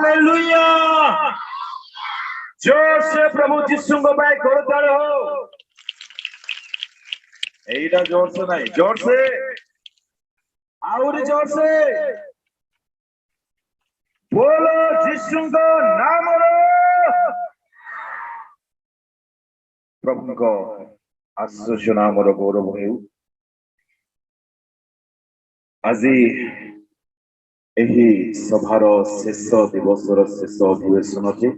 Hallelujah. जोर से प्रभु यीशु को भाई गोड़ताड़ हो। एटा जोर से नहीं, जोर से और जोर से बोलो यीशु को नाम लो। प्रभु को आशीष नाम रो गौरव हेउ। আজি ଏହି ସଭାର ଶେଷ ଦିବସର ଶେଷ ଅଧିବେଶନଟି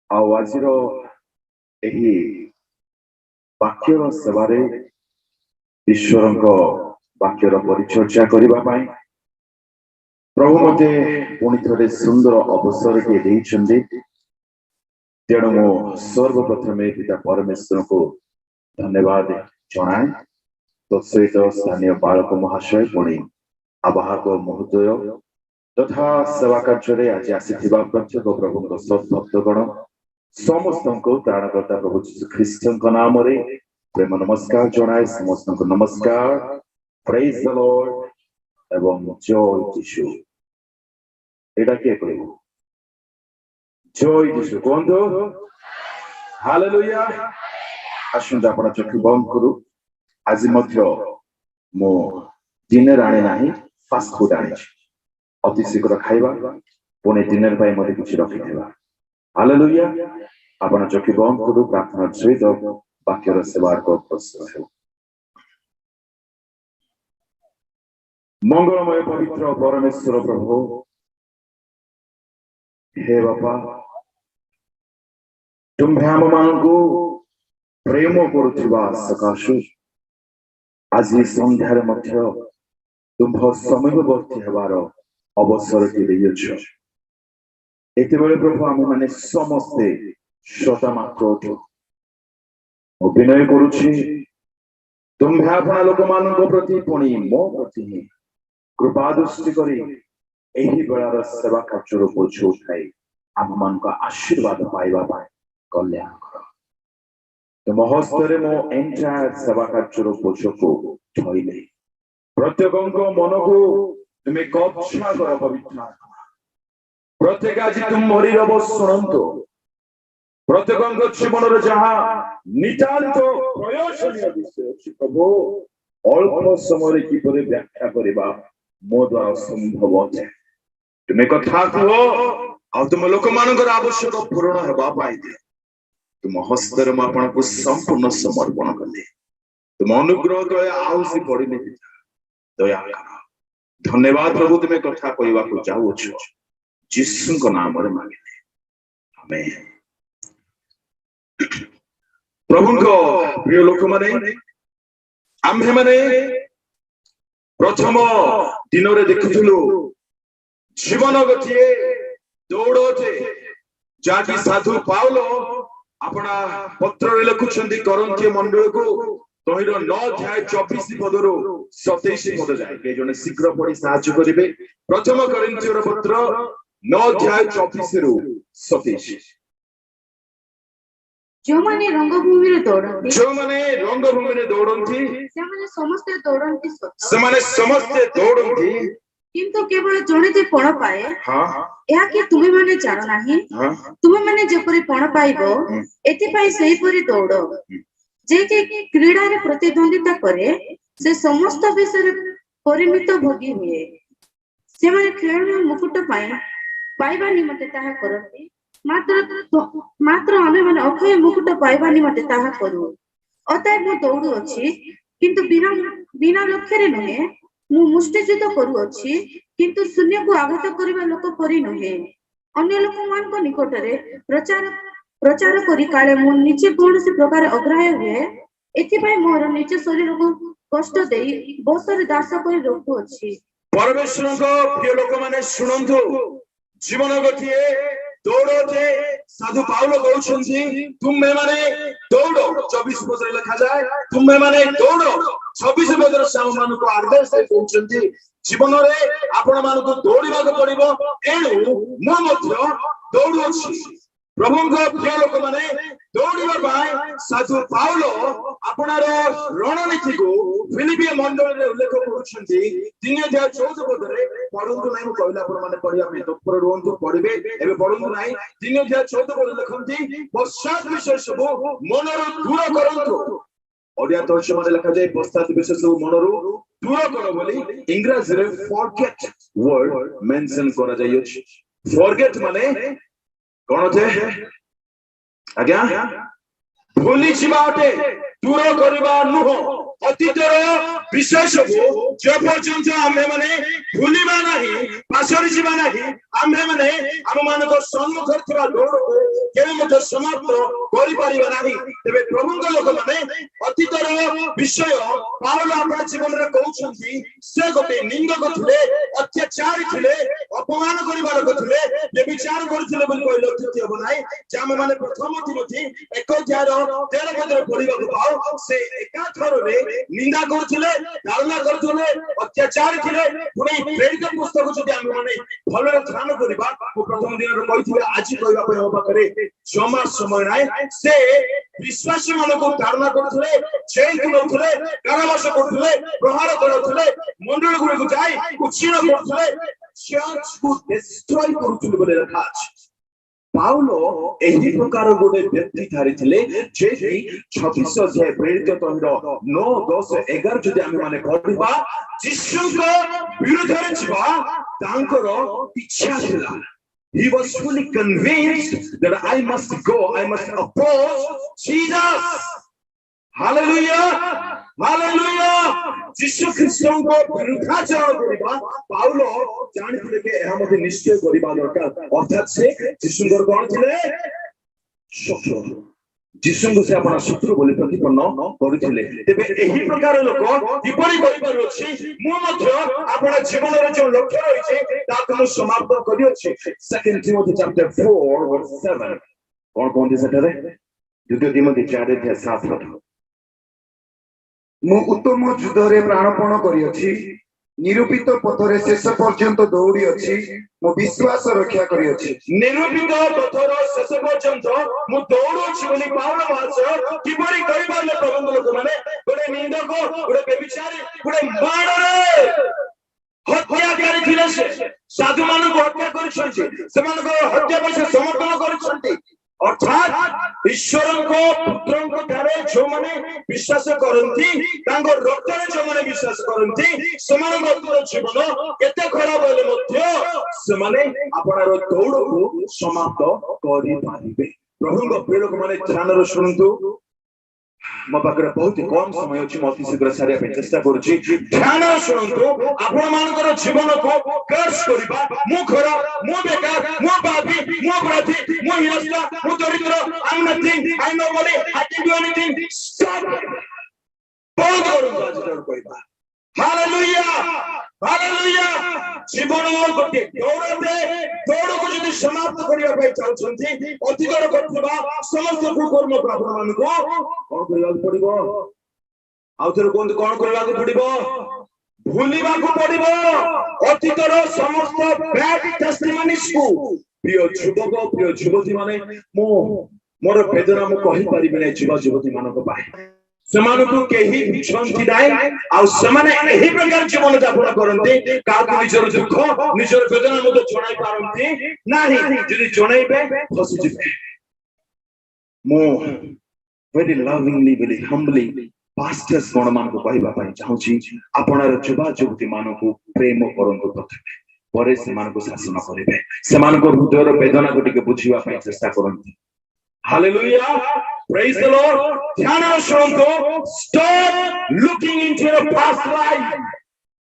ଆଉ ଆଜିର ଏହି ବାକ୍ୟର ସେବାରେ ଈଶ୍ୱରଙ୍କ ବାକ୍ୟର ପରିଚର୍ଚ୍ଚା କରିବା ପାଇଁ ପ୍ରଭୁ ମୋତେ ପୁଣି ଥରେ ସୁନ୍ଦର ଅବସରଟିଏ ଦେଇଛନ୍ତି। ତେଣୁ ମୁଁ ସର୍ବପ୍ରଥମେ ପିତା ପରମେଶ୍ୱରଙ୍କୁ ଧନ୍ୟବାଦ ଜଣାଏ। ତତ୍ସହିତ ସ୍ଥାନୀୟ ବାଳକ ମହାଶୟ ପୁଣି ଆବାହକ ମହୋଦୟ ତଥା ସେବା କାର୍ଯ୍ୟରେ ଆଜି ଆସିଥିବା ପ୍ରତ୍ୟେକ ପ୍ରଭୁଙ୍କ ସଦ୍ଭକ୍ତଗଣ ସମସ୍ତଙ୍କୁ ତ୍ରାଣକର୍ତ୍ତା ପ୍ରଭୁ ଯୀଶୁ ଖ୍ରୀଷ୍ଟଙ୍କ ନାମରେ ପ୍ରେମ ନମସ୍କାର ଜଣାଏ। ସମସ୍ତଙ୍କୁ ନମସ୍କାର। ପ୍ରେଜ୍ ଦ ଲର୍ଡ ଏବଂ ଜୟ ଯୀଶୁ। ଏଇଟା କିଏ କହିବ? ଜୟ ଯୀଶୁ କୁହନ୍ତୁ। ହାଲେଲୁୟା। ଆସନ୍ତୁ ଆପଣ ଚକ୍ଷୁ ବନ୍ଦ କରୁ। ଆଜି ମଧ୍ୟ ମୁଁ ଡିନର ଆଣି ନାହିଁ, ଫାଷ୍ଟ ଫୁଡ ଆଣିଛି। ଅତି ଶୀଘ୍ର ଖାଇବା, ପୁଣି ଡିନର ପାଇଁ ମୋତେ କିଛି ରଖିଥିବା। ହାଲେଲୁୟା। ଆପଣ ଚକ୍ଷୁ ବନ୍ଦ କରୁ। ପ୍ରାର୍ଥନା ସହିତ ବାକ୍ୟର ସେବାର ଅଗ୍ରସର ହେଉ। ମଙ୍ଗଳମୟ ପବିତ୍ର ପରମେଶ୍ୱର ପ୍ରଭୁ, ହେ ବାପା, ତୁମ୍ଭେ ଆମମାନଙ୍କୁ ପ୍ରେମ କରୁଥିବା ସକାଶୁ ଆଜି ସନ୍ଧ୍ୟାରେ ମଧ୍ୟ ତୁମ୍ଭ ସମୟବର୍ତ୍ତୀ ହେବାର ଅବସରଟି ଦେଇଅଛ। ଏତେବେଳେ ପ୍ରଭୁ ଆମେମାନେ ସମସ୍ତେ ଶ୍ରୋତା ମାତ୍ର ଅଛୁ। ମୁଁ ବିନୟ କରୁଛି, ତୁମ୍ଭେ ଆପଣା ଲୋକମାନଙ୍କ ପ୍ରତି ପୁଣି ମୋ ପ୍ରତି କୃପା ଦୃଷ୍ଟି କରି ଏହି ବେଳାର ସେବା କାର୍ଯ୍ୟର ବୋଝ ଉଠାଇ ଆମମାନଙ୍କ ଆଶୀର୍ବାଦ ପାଇବା ପାଇଁ କଲ୍ୟାଣ କର। ତୁମ ହସ୍ତରେ ମୋ ଏଣ୍ଟାୟାର ସେବା କାର୍ଯ୍ୟର ବୋଝକୁ ଥଇଲେ ପ୍ରତ୍ୟେକଙ୍କ ମନକୁ ତୁମେ କବ୍ଜା କର ପବିତ୍ର ଆତ୍ମା। ପ୍ରତ୍ୟେକ ଆଜି ତୁମରି ରବ ଶୁଣନ୍ତୁ। ପ୍ରତ୍ୟେକଙ୍କ ଜୀବନରେ ଯାହା ନିତାନ୍ତ ପ୍ରୟୋଜନୀୟ ବିଷୟ ଅଛି ପ୍ରଭୁ, ଅଳ୍ପ ସମୟରେ କିପରି ବ୍ୟାଖ୍ୟା କରିବା ମୋ ଦ୍ୱାରା ସମ୍ଭବ ଅଟେ। ତୁମେ କଥା କୁହ ଆଉ ତୁମ ଲୋକମାନଙ୍କର ଆବଶ୍ୟକ ପୂରଣ ହେବା ପାଇଁ ଦିଅ। ତୁମ ହସ୍ତରେ ମୁଁ ଆପଣଙ୍କୁ ସମ୍ପୂର୍ଣ୍ଣ ସମର୍ପଣ କଲି। ତୁମ ଅନୁଗ୍ରହ ଦୟା ଆଉସି ପଡ଼ିଲେ ଦୟା କର। ଧନ୍ୟବାଦ ପ୍ରଭୁ, ତୁମେ କଥା କହିବାକୁ ଯାଉଅଛ। ଯୀଶୁଙ୍କ ନାମରେ ମାଗିଲେ, ଆମେନ୍। ପ୍ରଭୁଙ୍କ ପ୍ରିୟ ଲୋକମାନେ, ଆମ୍ଭେମାନେ ପ୍ରଥମ ଦିନରେ ଦେଖୁଥିଲୁ ଜୀବନ ଗୋଟିଏ ଦୌଡ଼ ଅଟେ, ଯାହାକି ସାଧୁ ପାଉଲ अपना पत्र लिखुंट करंथीय मंडल को तहिर 9:24 पदरू 27 पद जाए जने शीघ्र पढ़ी साहाय्य करिवे। प्रथम कोरिन्थीय पत्र 9:24 रु 27। जो माने रंगभूमि रे दौड़ंती सेमाने समस्ते दौड़ंती किंतु केवल जणे जे पण पाए या कि तुमे माने जानो नाही तुमे माने जेपरि पण पाइबो एति पई सेही परि दौड़ जे के क्रीडा रे प्रतिद्वंदिता करे से समस्त विषय परिमित भोगी हुए। से माने खेल मुकुट पाइबा निमते ताहा करती मात्र हमें माने अक्षय मुकुट पाइबा निमते ताहा करू। अतः मु दौड़ू अछि किंतु बिना लक्ष्य रे नहे, मु मुष्टियुद्ध करू अछि किंतु शून्य को आघात करिबा लोक परि नहे। अन्य लोक मान को निकट रे प्रचार करी काले मु निचे कोनसी प्रकार अग्राह्य हुए। एथि पई मोर निज शरीर को कष्ट देई बसरे दास करी रखु अछि। परमेश्वर को प्रिय लोक माने सुनंतु, जीवन गठिए दौड़ते साधु पाउल कहउछंती तुमे माने दौड़ो। 24 पद लिखा जाए तुमे माने दौड़ो। 26 पदर साम मान को आदेश कहउछंती जीवन रे आपण मान को दौड़िबा को पड़िबो। एणु मो मध्य दौड़ु अछि। प्रभु को प्रिय लोक माने दौड़िबा पाए साधु पाउलो आपणार रणनीति को फिलिपिय मंडल रे उल्लेख करूछंती 3:14 पदरे पढंतु नाही कहला पर माने पढिया में तत्पर रोंतु पढिबे एबे पढंतु नाही 3:14 पद लिखंती पश्चात विषय सब मनर दूर करंतु ओडिया तर्जुमा में लिखा जाए पश्चात विषय सब मनर दूर करो बोली इंग्लिश रे फॉरगेट वर्ड मेंशन करा जाय अछि फॉरगेट माने कोन जे आज्ञा भूली छिबा अटे दूर करबा नुह अतीतर विषय सब जे पर्यंत आमे माने भूलिबा नाही पासरी छिबा नाही आमे माने हम मानको सम्मुख थिबा दौड़ को केने मते समाप्त करि परिबा नाही तबे प्रभु के लोक माने अतीतर विषय पावल आपन जीवन रे कहउछंती से गोटे निंदक थिले अत्याचारी थिले अपमान करिबार थिले जे विचार करथिले बोली कहलो तृतीय बनाई जामे माने प्रथम तिमोथी 1:13 पदरे पढिबा को पाओ से एकाथर रे निंदा करथिले धारणा करथिले अत्याचार थिले पुणी प्रेरित पुस्तक जदि हम माने भलरे ध्यान करिबा को प्रथम दिन रे कहिथिले आज कहबा पय होबा करे क्षमा समय नाय से विश्वासी मानको धारणा करथिले जेल करथिले कारावास करथिले प्रहार करथिले मंडल गुरे को जाय उछिन करथिले चर्च को डिस्ट्रॉय करथिले बोले लिखा अछि पाउलो एही प्रकार गोटे व्यक्ति धारिथिले जे कि 26 अध्याय प्रेरित तहिर 9 10 11 जदि आमे माने पढिबा जिसुको विरोध रे छिबा तांकर इच्छा थिला he was fully convinced that I must go I must oppose Jesus hallelujah hallelujah जिसु ख्रिस्टन को विरुद्धाचरण करिबा पाउलो जानिथिले के एहा मते निश्चय करिबा दरकार अर्थात से जिसुंगर कोन थिले शत्रु जिसुंग से आपण शत्रु बोली प्रतिपन्न करिथिले तबे एही प्रकार लोक किपरि करिबार अछि मु मध्य आपण जीवन रे जो लक्ष्य रहिছে ताको मु समाप्त करि अछि सेकंड तिमोथी चैप्टर 4 वर्स 7 कोन कोन दिसटरे द्वितीय तिमोथी 4:7 मु उत्तम युद्ध रे प्राणपण करि अछि निरूपित पथरे शेष पर्यंत दौड़ी अछि मु विश्वास रक्षा करि अछि निरूपित पथर शेष पर्यंत मु दौड़ अछि बोली पावल भाष किपरि कहिबा ले प्रबंध लोक माने गोटे निंदक गोटे व्यभिचारी गोटे मानरे हत्याकारी थिले से साधु मानक हत्या करिसथि सेमानक हत्या पर से समर्थन करिसथि अर्थात ईश्वर को पुत्र को द्वारा जो माने विश्वास करंती तांको रक्त रे जो माने विश्वास करंती समान भक्तर जीवन केते खराब होले मध्य से माने आपनार दौड़ को समाप्त करि पारिबे प्रभु को प्रिय लोक माने ध्यान रे सुनंतु मो पाखरे बहुत कम समय अछि मति शीघ्र सारिया पे चेष्टा करूची ध्यान रे सुनंतु आपण मानकर जीवन को कर्ष करिबा मु खराब मु बेकार मु पापी मु अपराधी मु हिंसा मु दरिद्र I am nothing I know money I can do anything stop बहुत करूंगा आज कहबा हालेलुया हालेलुया जीवन गोटे दौड़ को जदि समाप्त करिया पाई चाहछंती अतिकर करथबा समस्त कुकर्म प्रापण मानको कोन करिया पड़िबो आउथर कोन करिया पड़िबो भूलिबा को पड़िबो अतिकर समस्त बैड टेस्टिमनीज को प्रिय युवक प्रिय युवती माने मोर वेदना मु कहि परिबे नै युवती मानको पाए समानको केही बुझंती नाय आ समाने एही प्रकार जीवन यापन करंती काको निजर दुख निजर वेदना मते जणाई पारंती नाही जदि जणाइबे फसी जिबे मो very lovingly very humbly pastors कोन मान को कहबा पई चाहूची आपनार युवा युवती मानको प्रेम करंतु प्रथमे परे समान को शासन करिवे समान को हृदयर वेदना को टिके बुझिबा पई चेष्टा करंती हालेलुया praise the lord ध्यान सुनतो stop looking into your past life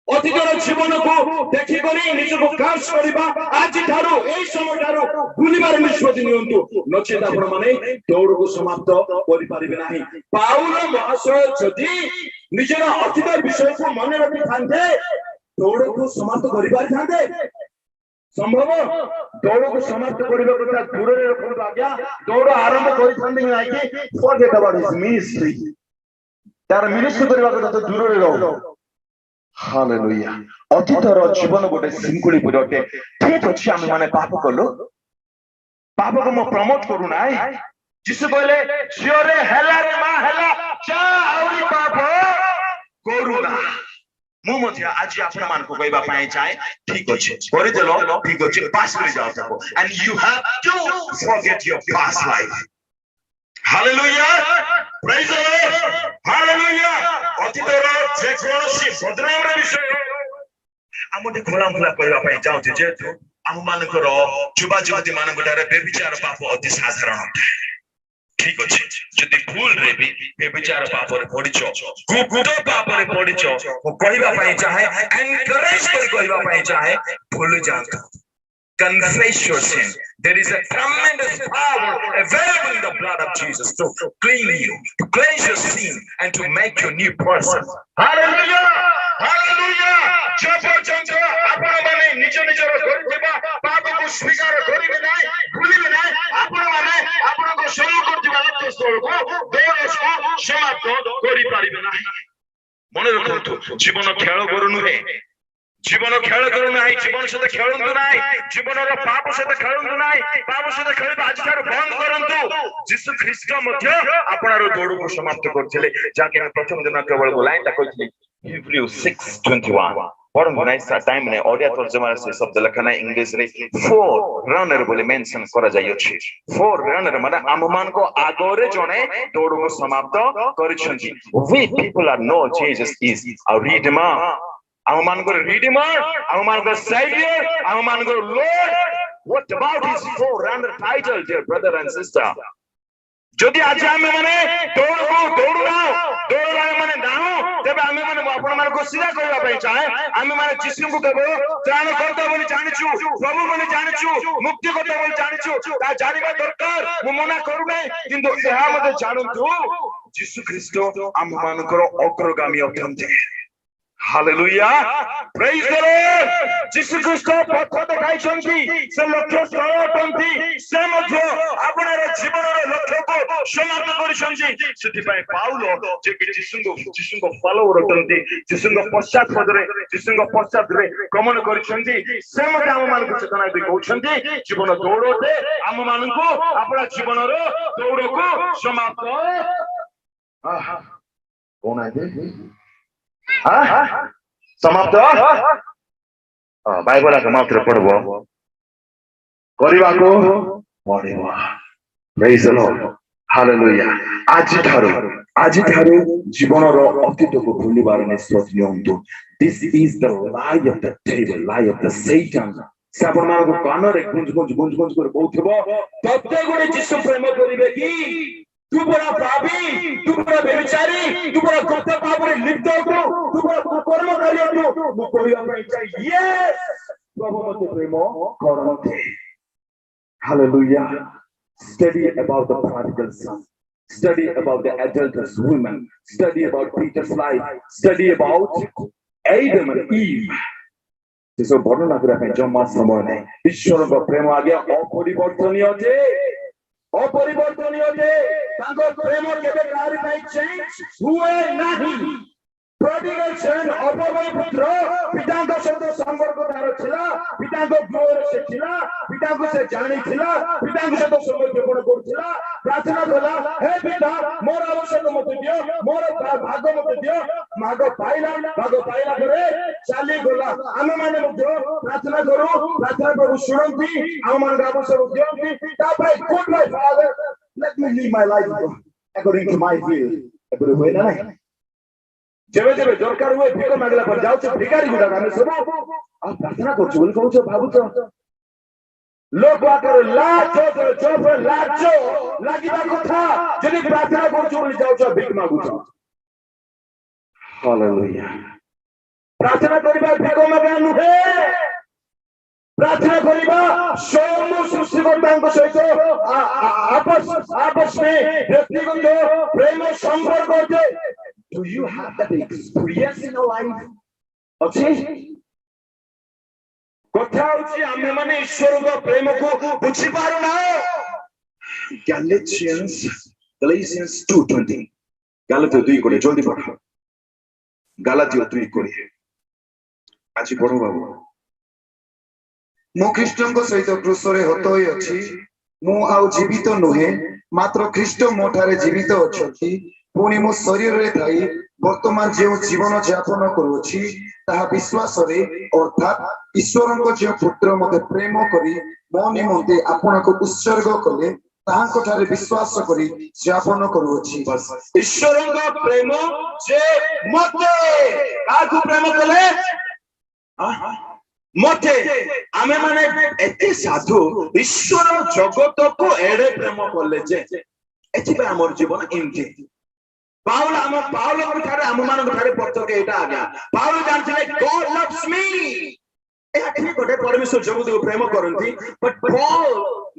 अतीतर जीवन को देखि करी निजको कर्ष करिबा आज थारो एई समय थारो भूलिबार निष्पत्ति नियंतु नचेत आपण माने दौड़ को समाप्त करि पारिबे नाही पाउल महाशय जदि निजर अतीत विषय को मन रखि थांते दौड़ को समाप्त करि पारि थांते संभव दौड़ को समाप्त करिबा कथा दूर रे रखो आज्ञा दौड़ आरंभ करि थांते नाही कि फॉरगेट अबाउट हिज मिनिस्ट्री तार मिनिस्ट्री करिबा कथा तो दूर रे रहो हालेलुया अतीतर जीवन गोटे सिंकुली पुरटे ठीक अछि हम माने पाप कलो पाप को मो प्रमोट करू ना जिसु कहले झियो रे हेला रे मा हेला जा आउरी पाप करू ना मु मध्य आज आपण मान को कहबा पाए चाहे ठीक अछि करि देलो ठीक अछि पास कर जाओ तको and you have to forget your past life hallelujah praise the Lord hallelujah अतीतर जे कोनोसी बदनाम रे विषय आमटे खोला खोला कहबा पाए चाहू जेतु आम मानकर युवा युवती मानकटारे बेविचार पाप अति साधारण ठीक अच्छे जदि भूल रे भी बेविचार पाप रे पड़िचो गुप्त पाप रे पड़िचो को कहबा पई चाहे एनकरेज कर कहबा पई चाहे भूल जाता confess your sin there is a tremendous power available in the blood of Jesus to clean you to cleanse your sin and to make you a new person hallelujah hallelujah जब जंत आपण माने निज निजर करथिबा पाप को स्वीकार करिबे नै भूलिबे नै आपण माने आपण को शुरू करथिबा लक्ष्य स्थल को देश को समाप्त करि पारिबे नै मने रखंतु जीवन खेल करू नुहे जीवन खेल करू नाही जीवन सहित खेलंतु नाही जीवनर पाप सहित खेलंतु नाही पाप सहित खेलबा आज ठार बंद करंतु यीशु ख्रीष्ट मध्य आपनार दौड़ को समाप्त करथिले जाके प्रथम दिन केवल बोलाइन ता कहथिले हिब्रू 6:21 पढ़ो नाइस टाइम ने ओडिया तर्जुमा से शब्द लिखना इंग्लिश रे फोर रनर बोले मेंशन करा जाय अछि फोर रनर माने आम मान को आगोरे जने दौड़ को समाप्त करिसंती we people are know Jesus is a redeemer आम मान को रिडीमर आम मान को सेवियर आम मान को lord what about his forerunner title dear brother and sister जदि आज आमे माने दौड़ना माने नाहु तेबे आमे माने आपण मान को सिरा करबा पई चाहे आमे माने यीशु को केवल त्राण करता बोली जानिछु प्रभु बोली जानिछु मुक्ति करता बोली जानिछु ता जानिबा दरकार मु मना करू नै किंतु एहा मते जानंतु यीशु ख्रीष्ट आम मानकर अग्रगामी अटंते हालेलुया प्रेज द लॉर्ड यीशु ख्रीष्ट पथ देखाइछंती से लक्ष्य स्थल अटंती से मध्य आपनर जीवनर लक्ष्य को समाप्त करिछंती सेति पय पाउल जे कि यीशु को फॉलोअर अटंती यीशु को पश्चात पदरे यीशु को पश्चात रे गमन करिछंती से मध्य हम मान को चेतना दे कहउछंती जीवन दौड़ते हम मान को आपन जीवनर दौड़ को समाप्त कोन आइदे समाप्त बाइबल का मात्र पढ़बो करबा को पढ़बो प्रेज द लॉर्ड हालेलुया आज थारो जीवन रो अतीत को भूलिबार निष्पत्ति नियंतु this is the lie of the table lie of the Satan साबन मान को कान रे गुंज कर कहउथबो तत्ते गुणे यीशु प्रेम करिवे की तू बड़ा पापी तू बड़ा व्यभिचारी तू बड़ा गत पाप रे लिप्त हो तू बड़ा कर्म करियो तू मु कहया पई चाहि यस प्रभु मते प्रेम करनते hallelujah study about the prodigal son study about the adulterous woman study about Peter's life study about Adam and Eve this is वर्णन करा पई जम्मा समय नै ईश्वर को प्रेम आगे अपरिवर्तनीय जे अपरिवर्तनीय जे तांको प्रेम केबे कारी नाही चेंज हुए नाही प्रोडिगल सन अपरबल पुत्र पिताଙ୍କ ସହିତ ସମ୍ପର୍କ ତାର ଥିଲା ପିତାଙ୍କ ଗୃହରେ ସେ ଥିଲା ପିତାଙ୍କୁ ସେ ଜାଣିଥିଲା ପିତାଙ୍କ ସହିତ ସମୟ କରୁଥିଲା ପ୍ରାର୍ଥନା କଲା हे पिता मोर आवश्यक मते दियो मोर भाग मते दियो भाग पाइला करे चाली गला आमे माने मते प्रार्थना करू शुणंती आम मान आवश्यक दियो तापय good my father let me live my life according to my will एबरे होय ना नहीं जेबे जेबे दरकार हुए भिक मागला पर जाउ छ भिखारी गुडा हम सब आ प्रार्थना करछ बोल कहू छ भाबु छ लोक आकर लाचो लागिबा कथा जदि प्रार्थना करछ बोल जाउ छ भिक मागु छ हालेलुया प्रार्थना करिबा भिक मागा नुहे प्रार्थना करिबा स्वयं सृष्टिकर्ताଙ୍କ सहित आपस में व्यक्तिगत प्रेम संपर्क होते Do you have that experience in your life? अच्छे कथा होची आमे माने ईश्वर को प्रेम को बुझी पारु ना Galatians 2:20 गालातियो 2 कोड़े जल्दी पढ़ो गालातियो 2 कोड़े आज पढ़ो बाबू मो ख्रीष्टन को सहित क्रूस रे हत होई अछि मु आउ जीवित नुहे मात्र ख्रीष्ट मोठारे जीवित अछंती पुणी मो शरीर रे थाई वर्तमान जो जीवन यापन करूछि ताहा विश्वास रे अर्थात ईश्वरक जो पुत्र मते प्रेम करी मो निमंते आपन को उत्सर्ग कले ताहाको ठारे विश्वास करी यापन करूछि बस ईश्वरक प्रेम जे मते काकु प्रेम कले मते आमे माने एते साधु ईश्वर जगत को एडे प्रेम कले जे एथि पे हमर जीवन एमती पाउल को ठारे हम मान को ठारे पत्थर एटा आ गया पाउल जानथिले गॉड लव्स मी एठी कोटे परमेश्वर जगत को प्रेम करंती बट पॉल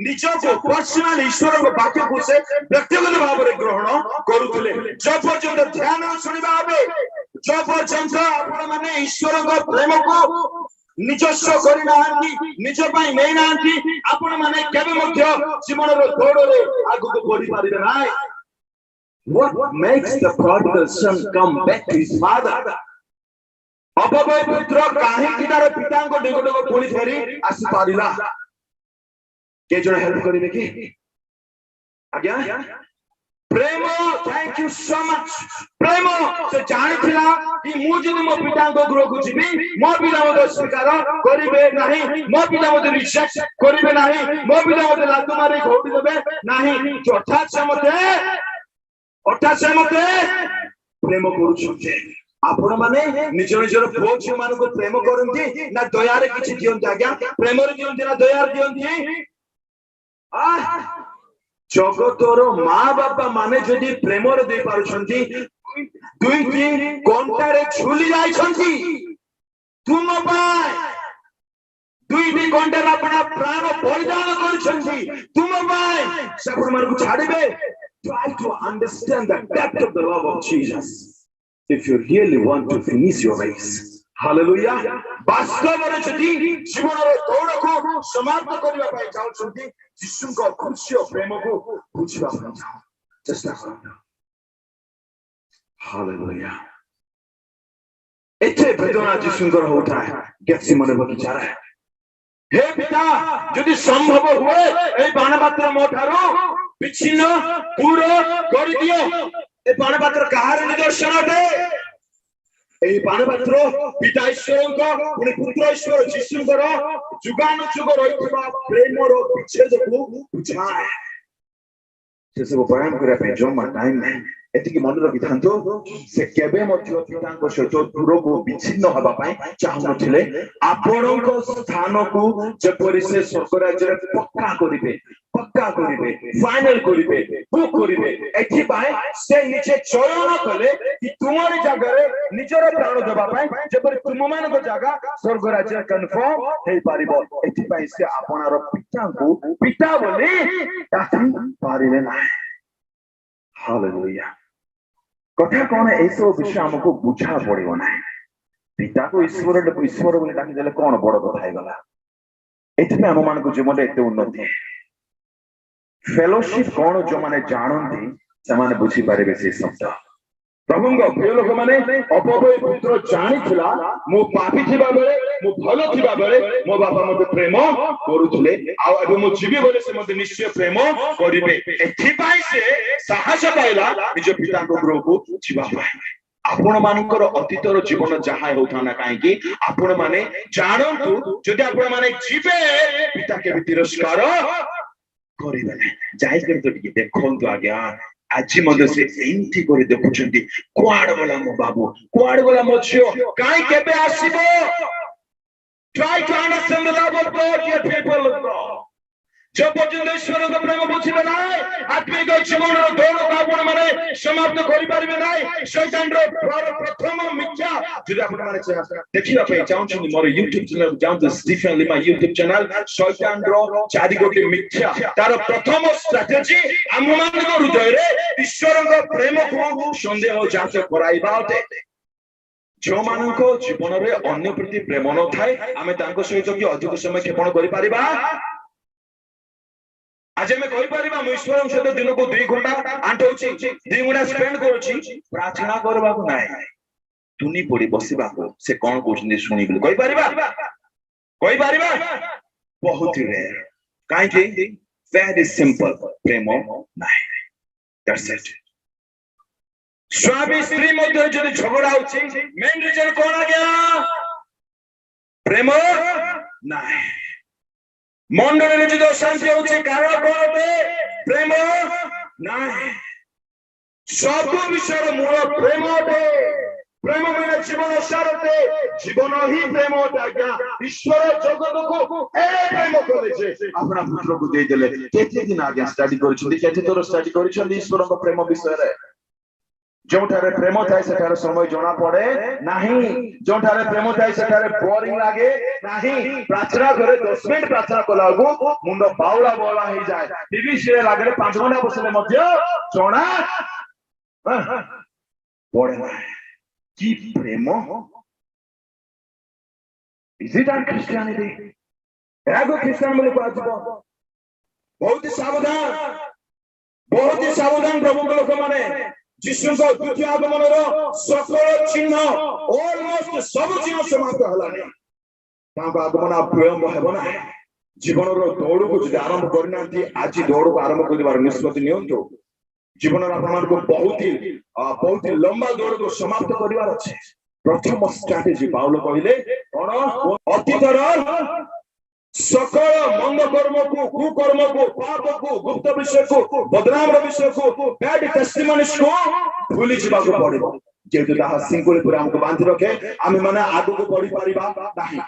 निजो को पर्सनल ईश्वर को वाक्य को से व्यक्तिगत भाव रे ग्रहण करूथिले जब पर्यंत ध्यान सुनिबा होबे जब पर्यंत आपण माने ईश्वर को प्रेम को निजस्व करि नांती निज पई नै नांती आपण माने केबे मध्य जीवन रो दौड़ रे आगु को बढ़ी पारिबे नाय What makes the prodigal son come back to his father? अपबय पुत्र काहे तार पिता को निकट को पुणी फेरी आसी पारिला के जण हेल्प करिवे की आज्ञा प्रेम थैंक यू सो मच प्रेम से जानिथिला कि मु जदि मो पिता को गृह को जिबी मो पिता मते स्वीकार करिवे नाही मो पिता मते रिजेक्ट करिवे नाही मो पिता मते लात मारी घोटी देबे नाही चौथा से मते प्रेम करूछे आपण माने निज निजर पुओ झियो मान को प्रेम करंती ना दया रे किछि दियंती आज्ञा प्रेम रे दियंती ना दया रे दियंती जगतर माँ बापा माने जदि प्रेम रे दे पारुछंती दुई तीन घंटा रे झुली जाइछंती तुम पाए दुई तीन घंटा रे अपना प्राण बलिदान करछंती तुम पाए सफर मान को छाड़िबे try to understand the depth of the love of Jesus if you really want to finish your race hallelujah वास्तव रे जदि जीवन रो दौड़ को समाप्त करबा पाई चाहछंती यीशु को खुशी और प्रेम को बुझिबा पाई चाहो चेष्टा करो हालेलुया एथे वेदना यीशु को होता है गेत्सेमने बगीचा रे हे पिता यदि संभव हुए ए बाणपात्र मो ठारो विच्छिन्न दूर कर दियो ए बाणपात्र कहार निदर्शन अटे ए बाणपात्र पिता ईश्वर पुणी पुत्र ईश्वर यीशुଙ୍କର जुगानुजुग रहितबा प्रेमर विच्छेद को बुझाए से सब बयान करिया पे जमा टाइम नहीं एतिकी मन रखि थांतो से केबे मध्य पिताଙ୍କ सहित दूर को विच्छिन्न हबा पाई चाहु नथिले आपणको स्थान को जेपरि से स्वर्ग राज्य पक्का करिवे फाइनल करिवे बुक करिवे एथि पाए से निचे चयन कले कि तुमरी जगह रे निजर प्राण देबा पाई जेपरि तुम मान को जगह स्वर्ग राज्य कंफर्म हे पारिबो एथि पाई से आपनार पिता को पिता बोली डाकी पारिले ना हालेलुया कथा कौन है ऐसे विषय हमको बुझा पड़ो ना पिता को ईश्वर बोली डाकी देले कौन बड़ कथा है गला एथि आम मान को जीवन एते उन्नति फेलोशिप कौन जो माने जानती से माने बुझी पारे से शब्द प्रभुंग प्रिय लोक माने अपबय पुत्र जानिथिला मो पापी थिबा बेले मो भलो थिबा बेले मो बापा मते प्रेम करूथले आ एबे मो जीवी बेले से मते निश्चय प्रेम करिवे एथि पाई से साहस पाइला निज पिता को गृह को जीवा पाए आपण मानकर अतीतर जीवन जहा होता ना काहे कि आपण माने जानंतु जदि आपण माने जीवे पिता के भी तिरस्कार करिवे जाय कर तो देखंतु आज्ञा आज मध्य से एंटी करे देखुछंती कुआड वाला मो बाबू कुआड वाला मो झियो काई केबे आसीबो try to understand the love of God dear people of God जब पर्यंत ईश्वर को प्रेम बुझिबे नाय आत्मिक जीवन रो दौड़ आपण माने समाप्त करि पारिबे नाय शैतान रो प्रथम मिथ्या जदि आपण माने देखिबा पे चाहूछि मोर YouTube चैनल जाउँ स्टीफन लिमा YouTube चैनल शैतान रो चारि गोटे मिथ्या तार प्रथम स्ट्रेटजी हम मान को हृदय रे ईश्वर को प्रेम को संदेह जांच कराइबा होते जो मान को जीवन रे अन्य प्रति प्रेम न थाए आमे तांको सहित कि अधिक समय क्षेपण करि पारिबा आज मैं कहि परिबा मु ईश्वर सहित दिन को 2 घंटा आंटोछि 2 घंटा स्पेंड करूछि प्रार्थना करबा को नाही तुनी पड़ी बसिबा को से कोन कहउछिन सुनि गेल कहि परिबा बहुत ही रेयर काहे कि very simple प्रेम नहीं that's it स्वामी स्त्री मध्य जो झगड़ा होची मेन रीजन कौन आ गया प्रेम नहीं मंडल जो अशांति होची कारण कौन होते प्रेम नहीं सब विषय मूल प्रेम होते प्रेम में जीवन सारते जीवन ही प्रेम होते आज्ञा ईश्वर जगत को ए प्रेम करे अपना पुत्र को दे देले केते दिन आगे स्टडी करछथि केते तोर स्टडी करछथि ईश्वर को प्रेम विषय रे जोठारे प्रेम थाए सेठारे समय जना पड़े नहीं जोठारे प्रेम थाए सेठारे बोरिंग लागे नहीं प्रार्थना करे 10 मिनिट प्रार्थना कलागु मुंड बाउला बोला हो जाए टीवी सीरियल आगे 5 घंटा बसले मध्य जना पड़े ना कि प्रेम इज इट आर क्रिश्चियनिटी एगो क्रिश्चियन बोले पाजबो बहुत ही सावधान प्रभु को लोक माने जिसु को द्वितीय आगमन रो सकल चिन्ह ऑलमोस्ट सब चिन्ह समाप्त हलानी तांको आगमन विलंब हेबो ना जीवन रो दौड़ को जो आरंभ करना थी आज दौड़ को आरंभ करबार निष्पत्ति नियंतो जीवन आपन को बहुत ही लंबा दौड़ को समाप्त करबार अछि प्रथम स्ट्रेटजी पाउलो कहिले कोन अतीतर सकल मंद कर्म को कुकर्म को पाप को गुप्त विषय को बदनाम विषय को बैड टेस्टिमनीज को भूली जीवा को पड़े जेतु ताहा सिंगुल पूरा हमको बांधि रखे आमे माने आगु को बढ़ी परिबा नाही।